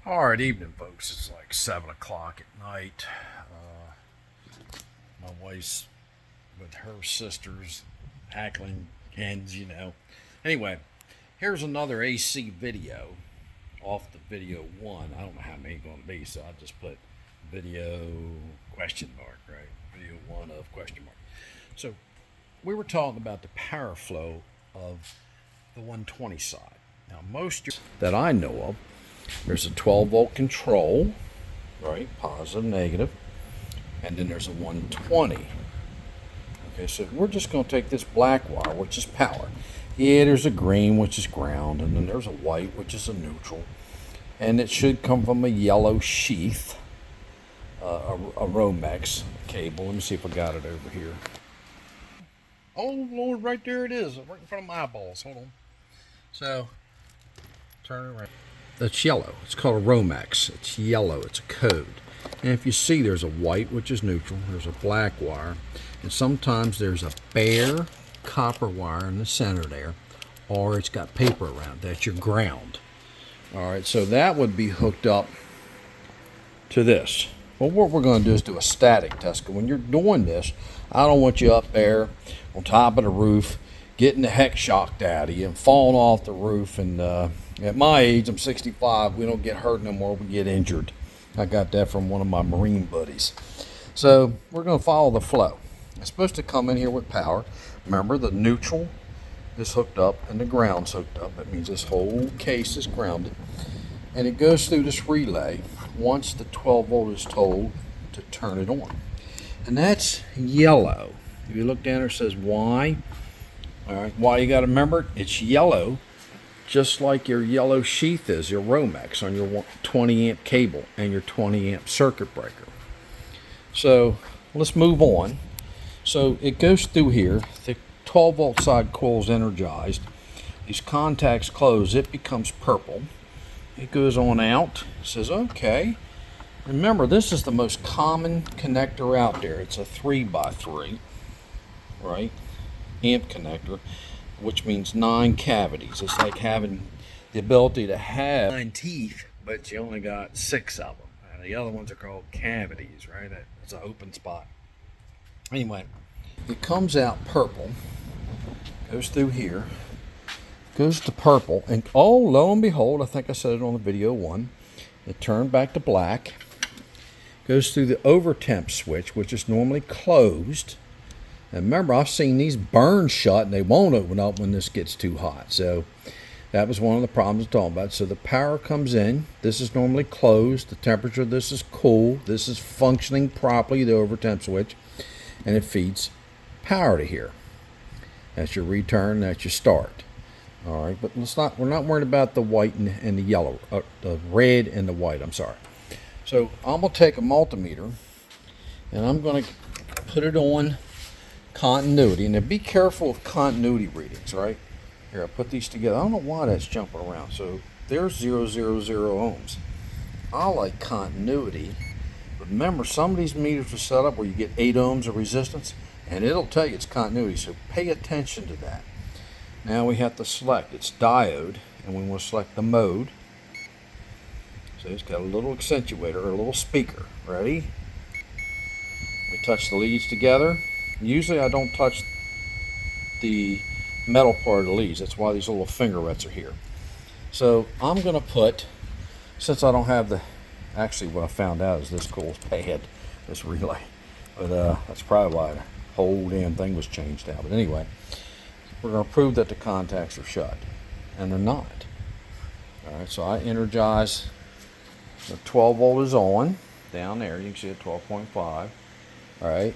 All right, evening, folks. It's like 7 o'clock at night. My wife's with her sisters, hackling hens. Anyway, here's another AC video off the video one. I don't know how many going to be, so I just put video question mark, right? Video one of question mark. So we were talking about the power flow of the 120 side. Now, most that I know of, there's a 12-volt control, right? Positive, negative. And then there's a 120. Okay, so we're just going to take this black wire, which is power. Yeah, there's a green, which is ground. And then there's a white, which is a neutral. And it should come from a yellow sheath, a Romex cable. Let me see if I got it over here. Oh, Lord, right there it is. Right in front of my eyeballs. Hold on. So, turn it around. That's yellow. It's called a Romex. It's yellow. It's a code. And if you see, there's a white, which is neutral. There's a black wire. And sometimes there's a bare copper wire in the center there. Or it's got paper around. That's your ground. All right, so that would be hooked up to this. Well, what we're going to do is do a static test. When you're doing this, I don't want you up there on top of the roof getting the heck shocked out of you and falling off the roof. And at my age, I'm 65, we don't get hurt no more, we get injured. I got that from one of my Marine buddies. So we're going to follow the flow. It's supposed to come in here with power. Remember, the neutral is hooked up and the ground's hooked up. That means this whole case is grounded. And it goes through this relay once the 12 volt is told to turn it on. And that's yellow. If you look down there, it says Y. All right, why you got to remember it? It's yellow, just like your yellow sheath is, your Romex on your 20 amp cable and your 20 amp circuit breaker. So let's move on. So it goes through here. The 12 volt side coil is energized. These contacts close. It becomes purple. It goes on out. It says, okay. Remember, this is the most common connector out there. It's a 3x3, right? Amp connector, which means 9 cavities. It's like having the ability to have 9 teeth, but you only got 6 of them. And the other ones are called cavities, right? That's an open spot. Anyway, it comes out purple, goes through here, goes to purple, and oh, lo and behold, I think I said it on the video one, it turned back to black, goes through the over temp switch, which is normally closed. And remember, I've seen these burn shut and they won't open up when this gets too hot. So that was one of the problems I'm talking about. So the power comes in. This is normally closed. The temperature of this is cool. This is functioning properly, the over temp switch. And it feeds power to here. That's your return. That's your start. All right, but we're not worried about the white and the yellow, the red and the white. I'm sorry. So I'm going to take a multimeter and I'm going to put it on continuity. And now be careful of continuity readings, right? Here, I put these together. I don't know why that's jumping around. So there's 000 ohms. I like continuity. But remember, some of these meters are set up where you get 8 ohms of resistance, and it'll tell you it's continuity. So pay attention to that. Now we have to select. It's diode, and we want to select the mode. So it's got a little accentuator or a little speaker. Ready? We touch the leads together. Usually I don't touch the metal part of the leads. That's why these little fingerets are here. So I'm going to put, since I don't have the, actually what I found out is this cool pad, this relay. But that's probably why the whole damn thing was changed out. But anyway, we're going to prove that the contacts are shut. And they're not. Alright, so I energize, the 12 volt is on, down there, you can see it 12.5. Alright.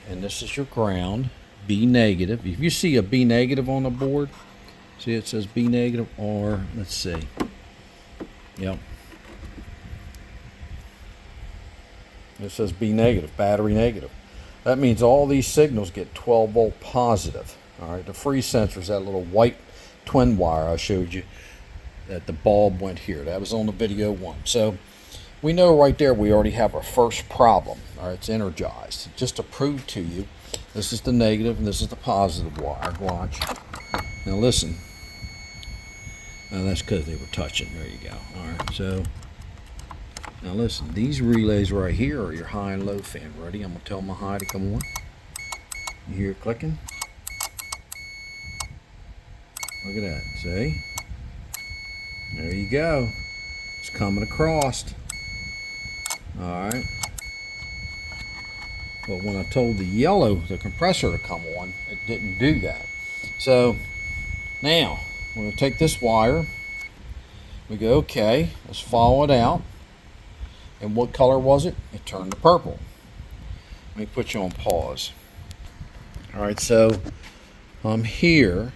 And this is your ground, B negative. If you see a B negative on the board, see it says B negative, or let's see. Yep. It says B negative, battery negative. That means all these signals get 12 volt positive. All right, the free sensor is that little white twin wire I showed you that the bulb went here. That was on the video one. So we know right there we already have our first problem. All right, it's energized. Just to prove to you, this is the negative and this is the positive wire. Watch. Now listen. That's because they were touching. There you go. All right, so Now listen, these relays right here are your high and low fan. Ready? I'm going to tell my high to come on. You hear it clicking? Look at that. See? There you go. It's coming across. Alright. But when I told the yellow, the compressor, to come on, it didn't do that. So now we're going to take this wire. We go, okay, let's follow it out. And what color was it? It turned to purple. Let me put you on pause. Alright, so I'm here.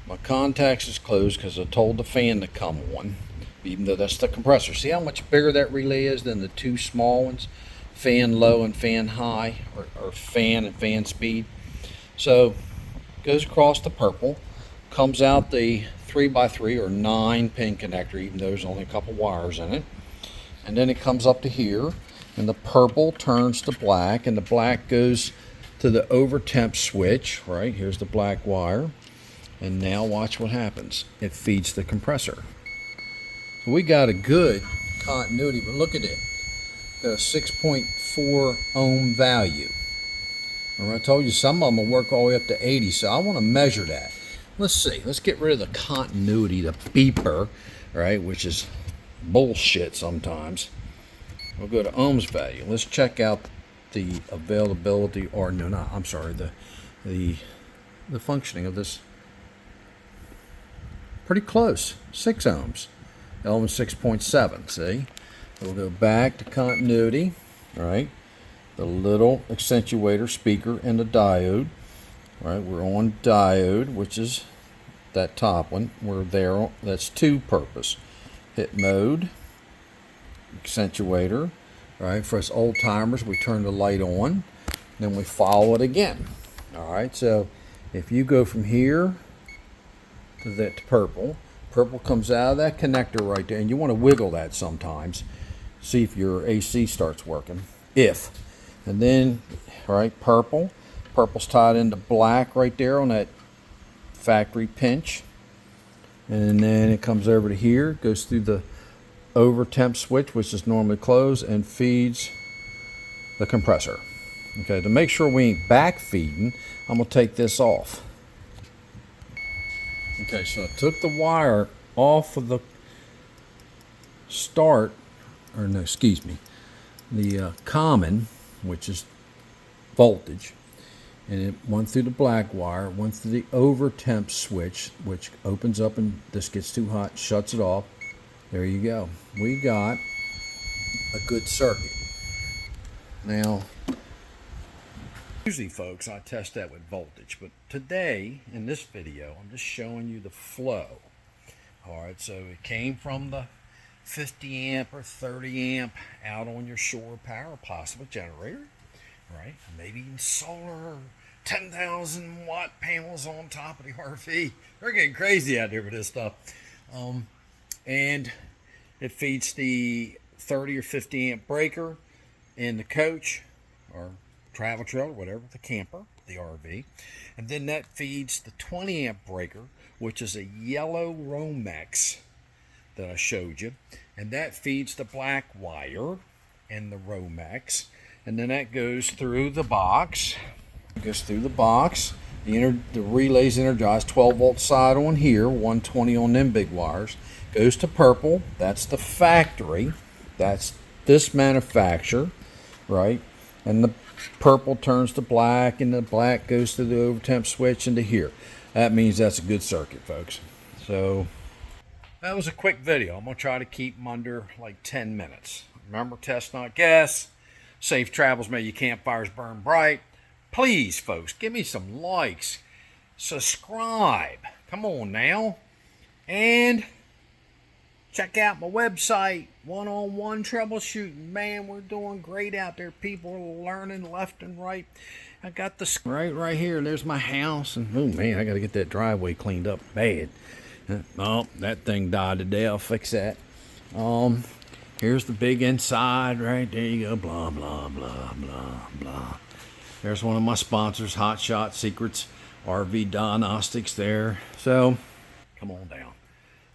My contacts is closed because I told the fan to come on, even though that's the compressor. See how much bigger that relay is than the two small ones? Fan low and fan high, or fan and fan speed. So goes across the purple, comes out the 3x3 or 9-pin connector, even though there's only a couple wires in it. And then it comes up to here, and the purple turns to black, and the black goes to the over temp switch. Right, here's the black wire. And now watch what happens. It feeds the compressor. So we got a good continuity, but look at it. Got a 6.4 ohm value. Remember I told you some of them will work all the way up to 80, so I want to measure that. Let's see. Let's get rid of the continuity, the beeper, right, which is bullshit sometimes. We'll go to ohms value. Let's check out the availability, or no, not, I'm sorry, the functioning of this. Pretty close, 6 ohms. Element 6.7, see? We'll go back to continuity, right? The little accentuator speaker and the diode, right? We're on diode, which is that top one. We're there, that's two purpose. Hit mode, accentuator, right? For us old timers, we turn the light on, then we follow it again. All right, so if you go from here to that purple comes out of that connector right there, and you want to wiggle that sometimes, see if your AC starts working. And then, right, purple's tied into black right there on that factory pinch, and then it comes over to here, goes through the over temp switch, which is normally closed, and feeds the compressor. Okay, to make sure we ain't back feeding, I'm gonna take this off. Okay, so I took the wire off of the start, or no, excuse me, the common, which is voltage, and it went through the black wire, went through the over temp switch, which opens up and this gets too hot, shuts it off. There you go. We got a good circuit. Now, usually, folks, I test that with voltage, but today, in this video, I'm just showing you the flow. All right, so it came from the 50 amp or 30 amp out on your shore power, possible generator, right? Maybe even solar, 10,000 watt panels on top of the RV. They're getting crazy out there with this stuff. And it feeds the 30 or 50 amp breaker in the coach or travel trailer, whatever, the camper, the RV. And then that feeds the 20 amp breaker, which is a yellow Romex that I showed you. And that feeds the black wire and the Romex. And then that goes through the box. It goes through the box. The relay's energized, 12 volt side on here, 120 on them big wires. Goes to purple, that's the factory. That's this manufacturer, right? And the purple turns to black, and the black goes to the over temp switch into here. That means that's a good circuit, folks. So that was a quick video. I'm going to try to keep them under like 10 minutes. Remember, test not guess. Safe travels, may your campfires burn bright. Please, folks, give me some likes. Subscribe. Come on now. And check out my website, one-on-one troubleshooting. Man, we're doing great out there. People are learning left and right. I got the right here. There's my house. And oh man, I got to get that driveway cleaned up bad. Oh, that thing died today. I'll fix that. Here's the big inside. Right there you go. Blah, blah, blah, blah, blah. There's one of my sponsors, Hot Shot Secrets, RV Diagnostics there. So, come on down.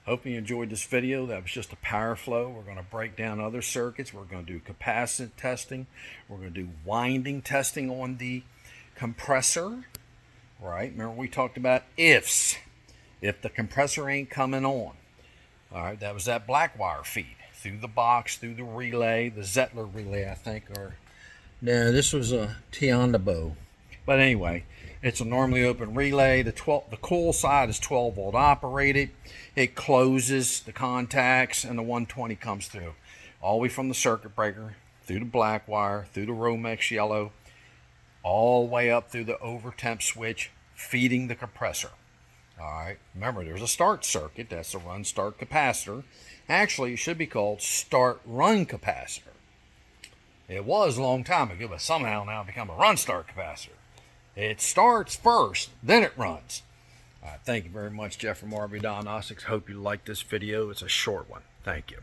Hope you enjoyed this video. That was just a power flow. We're going to break down other circuits. We're going to do capacitance testing. We're going to do winding testing on the compressor. Right? Remember we talked about ifs. If the compressor ain't coming on. All right, that was that black wire feed through the box, through the relay, the Zettler relay, I think, or no, this was a Tiandabo. But anyway, it's a normally open relay. The coil side is 12-volt operated. It closes the contacts and the 120 comes through. All the way from the circuit breaker, through the black wire, through the Romex yellow, all the way up through the over temp switch, feeding the compressor. All right, remember there's a start circuit. That's a run start capacitor. Actually, it should be called start run capacitor. It was a long time ago, but somehow now it's become a run start capacitor. It starts first, then it runs. All right, thank you very much, Jeff from RB Diagnostics. Hope you liked this video. It's a short one. Thank you.